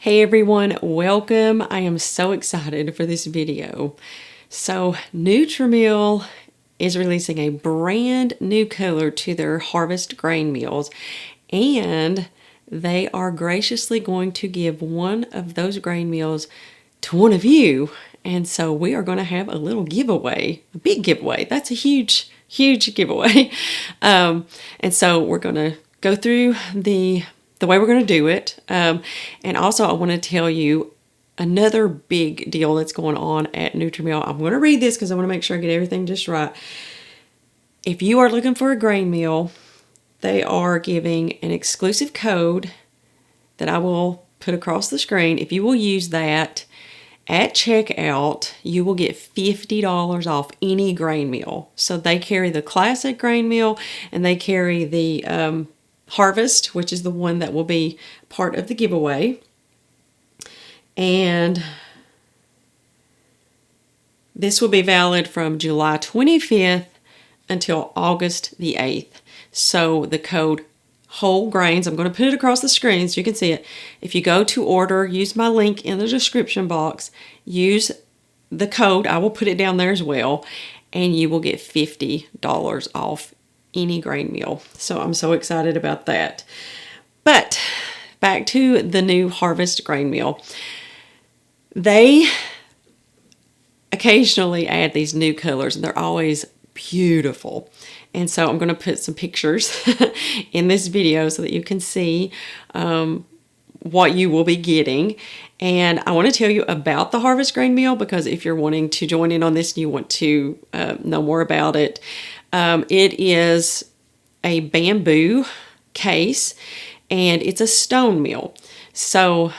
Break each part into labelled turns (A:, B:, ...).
A: Hey everyone, welcome. I am so excited for this video. So Nutrimill is releasing a brand new color to their harvest grain meals, and they are graciously going to give one of those grain meals to one of you. And so we are going to have a little giveaway, a big giveaway. That's a huge giveaway. And so we're going to go through the way we're going to do it. And also I want to tell you another big deal that's going on at Nutrimill. I'm going to read this because I want to make sure I get everything just right. If you are looking for a grain meal, they are giving an exclusive code that I will put across the screen. If you will use that at checkout, you will get $50 off any grain meal. So they carry the classic grain meal and they carry the Harvest, which is the one that will be part of the giveaway. And this will be valid from July 25th until August the 8th. So the code whole grains, I'm going to put it across the screen so you can see it. If you go to order, use my link in the description box, use the code, I will put it down there as well, and you will get $50 off any grain meal. So I'm so excited about that. But back to the new Harvest grain meal. They occasionally add these new colors and they're always beautiful. And so I'm going to put some pictures in this video so that you can see what you will be getting. And I want to tell you about the Harvest grain meal because if you're wanting to join in on this and you want to know more about it, it is a bamboo case and it's a stone meal. So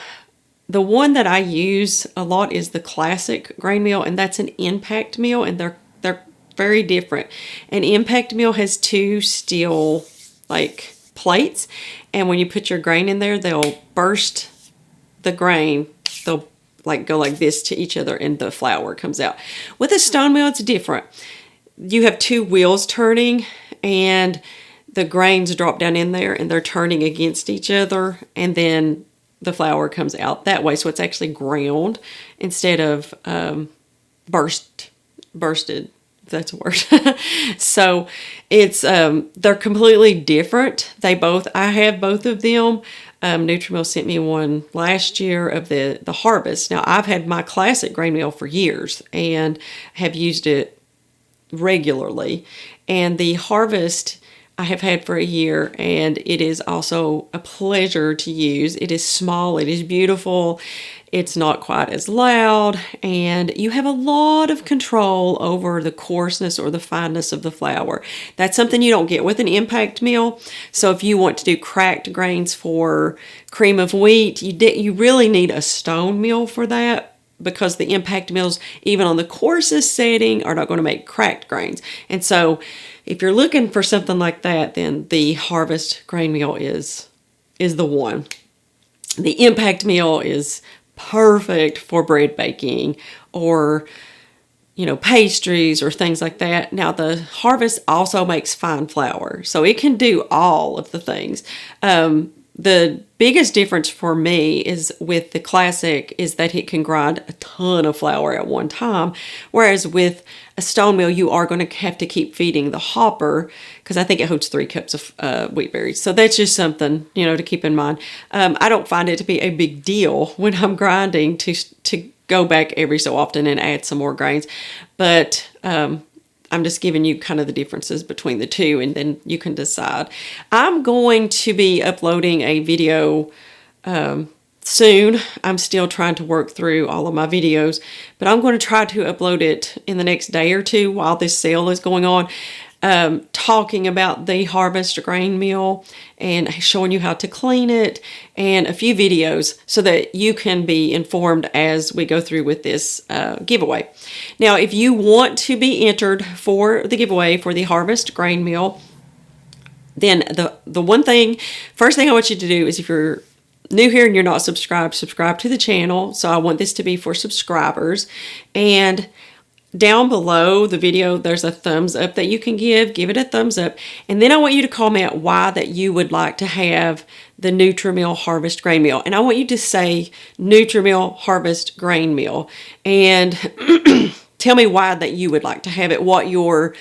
A: the one that I use a lot is the classic grain meal, and that's an impact meal, and they're very different. An impact meal has two steel like plates, and when you put your grain in there, they'll burst the grain. They'll like go like this to each other and the flour comes out. With a stone meal, it's different. You have two wheels turning and the grains drop down in there and they're turning against each other, and then the flour comes out that way. So it's actually ground instead of bursted, if that's a word. So it's they're completely different. I have both of them. Nutrimill sent me one last year of the Harvest. Now I've had my classic grain meal for years and have used it regularly, and the Harvest I have had for a year, and it is also a pleasure to use. It is small, it is beautiful, it's not quite as loud, and you have a lot of control over the coarseness or the fineness of the flour. That's something you don't get with an impact meal. So if you want to do cracked grains for cream of wheat, you really need a stone meal for that, because the impact mills, even on the coarsest setting, are not going to make cracked grains. And so if you're looking for something like that, then the Harvest grain meal is the one. The impact meal is perfect for bread baking or pastries or things like that. Now the Harvest also makes fine flour, so it can do all of the things. The biggest difference for me is with the classic is that it can grind a ton of flour at one time, whereas with a stone meal you are going to have to keep feeding the hopper because I think it holds 3 cups of wheat berries. So that's just something to keep in mind. I don't find it to be a big deal when I'm grinding to go back every so often and add some more grains, but I'm just giving you kind of the differences between the two, and then you can decide. I'm going to be uploading a video soon. I'm still trying to work through all of my videos, but I'm going to try to upload it in the next day or two while this sale is going on, talking about the Harvest grain meal and showing you how to clean it and a few videos so that you can be informed as we go through with this giveaway. Now, if you want to be entered for the giveaway for the Harvest grain meal, then the first thing I want you to do is, if you're new here and you're not subscribed, subscribe to the channel. So I want this to be for subscribers. And down below the video, there's a thumbs up that you can give it a thumbs up. And then I want you to comment why that you would like to have the Nutrimill Harvest Grain Meal. And I want you to say Nutrimill Harvest Grain Meal. And tell me why that you would like to have it, what your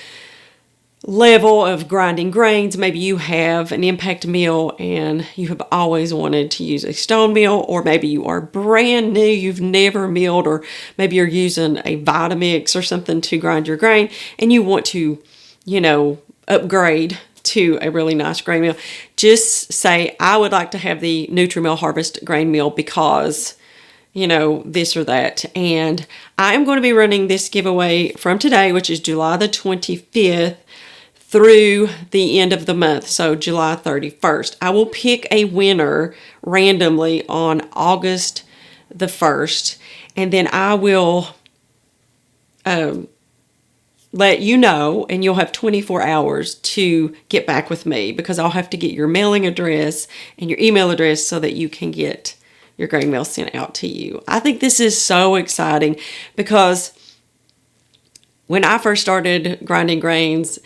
A: level of grinding grains. Maybe you have an impact mill and you have always wanted to use a stone mill, or maybe you are brand new, you've never milled, or maybe you're using a Vitamix or something to grind your grain and you want to, upgrade to a really nice grain mill. Just say, I would like to have the Nutrimill Harvest Grain Mill because this or that. And I am going to be running this giveaway from today, which is July the 25th, through the end of the month, so July 31st. I will pick a winner randomly on August the 1st, and then I will let you know, and you'll have 24 hours to get back with me, because I'll have to get your mailing address and your email address so that you can get your grain mail sent out to you. I think this is so exciting, because when I first started grinding grains,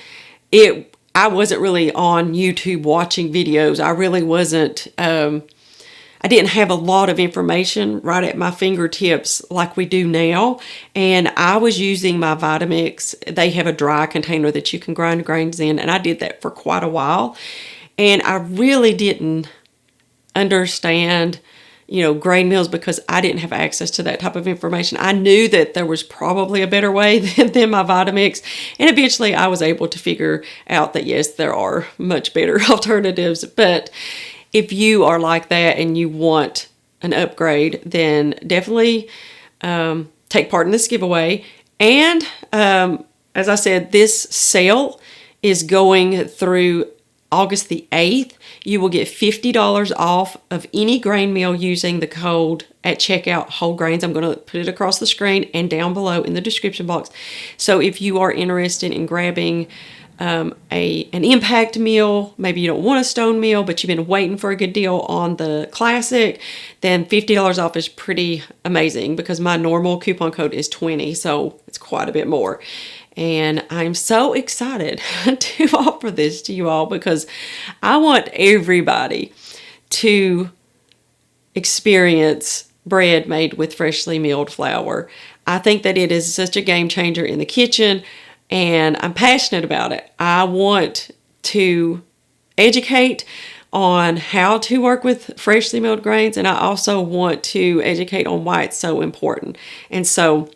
A: I wasn't really on YouTube watching videos. I really wasn't, I didn't have a lot of information right at my fingertips like we do now. And I was using my Vitamix. They have a dry container that you can grind grains in. And I did that for quite a while. And I really didn't understand grain mills, because I didn't have access to that type of information. I knew that there was probably a better way than my Vitamix. And eventually I was able to figure out that yes, there are much better alternatives. But if you are like that and you want an upgrade, then definitely take part in this giveaway. And as I said, this sale is going through August the 8th. You will get $50 off of any grain meal using the code at checkout, whole grains. I'm going to put it across the screen and down below in the description box. So if you are interested in grabbing an impact meal, maybe you don't want a stone meal, but you've been waiting for a good deal on the classic, then $50 off is pretty amazing, because my normal coupon code is 20, so it's quite a bit more. And I'm so excited to offer this to you all, because I want everybody to experience bread made with freshly milled flour. I think that it is such a game changer in the kitchen, and I'm passionate about it. I want to educate on how to work with freshly milled grains, and I also want to educate on why it's so important. And so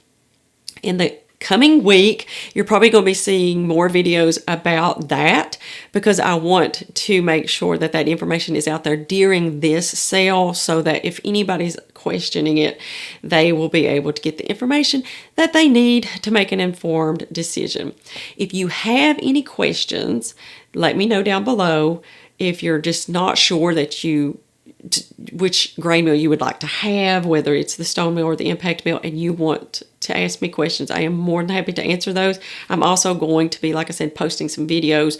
A: in the coming week, you're probably going to be seeing more videos about that, because I want to make sure that that information is out there during this sale, so that if anybody's questioning it, they will be able to get the information that they need to make an informed decision. If you have any questions, let me know down below. If you're just not sure that which grain mill you would like to have, whether it's the stone mill or the impact mill, and you want to ask me questions, I am more than happy to answer those. I'm also going to be, like I said, posting some videos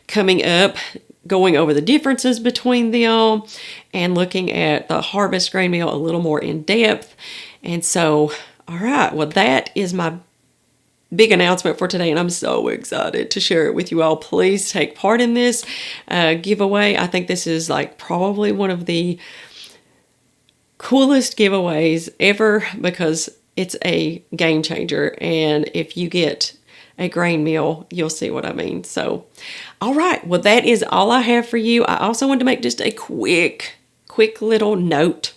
A: coming up, going over the differences between them and looking at the harvest grain mill a little more in depth. And so, all right, well, that is my big announcement for today, and I'm so excited to share it with you all. Please take part in this giveaway. I think this is like probably one of the coolest giveaways ever, because it's a game changer, and if you get a grain meal, you'll see what I mean. So, all right, well, that is all I have for you. I also wanted to make just a quick little note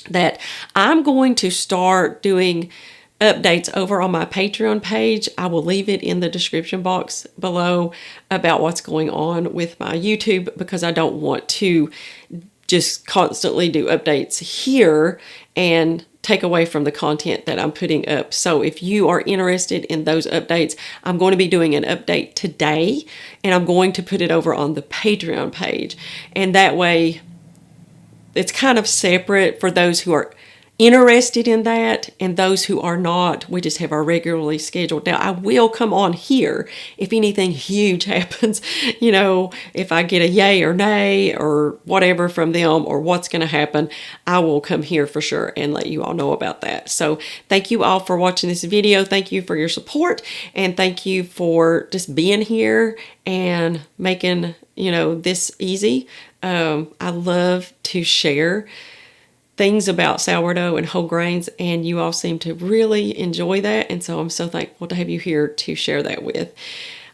A: that I'm going to start doing updates over on my Patreon page. I will leave it in the description box below about what's going on with my YouTube, because I don't want to just constantly do updates here and take away from the content that I'm putting up. So if you are interested in those updates, I'm going to be doing an update today, and I'm going to put it over on the Patreon page. And that way it's kind of separate for those who are interested in that, and those who are not, we just have our regularly scheduled. Now, I will come on here if anything huge happens, if I get a yay or nay or whatever from them or what's going to happen, I will come here for sure and let you all know about that. So thank you all for watching this video. Thank you for your support, and thank you for just being here and making, this easy. I love to share things about sourdough and whole grains, and you all seem to really enjoy that, and so I'm so thankful to have you here to share that with.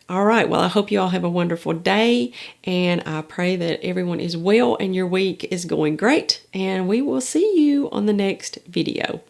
A: All right, well, I hope you all have a wonderful day, and I pray that everyone is well and your week is going great, and we will see you on the next video.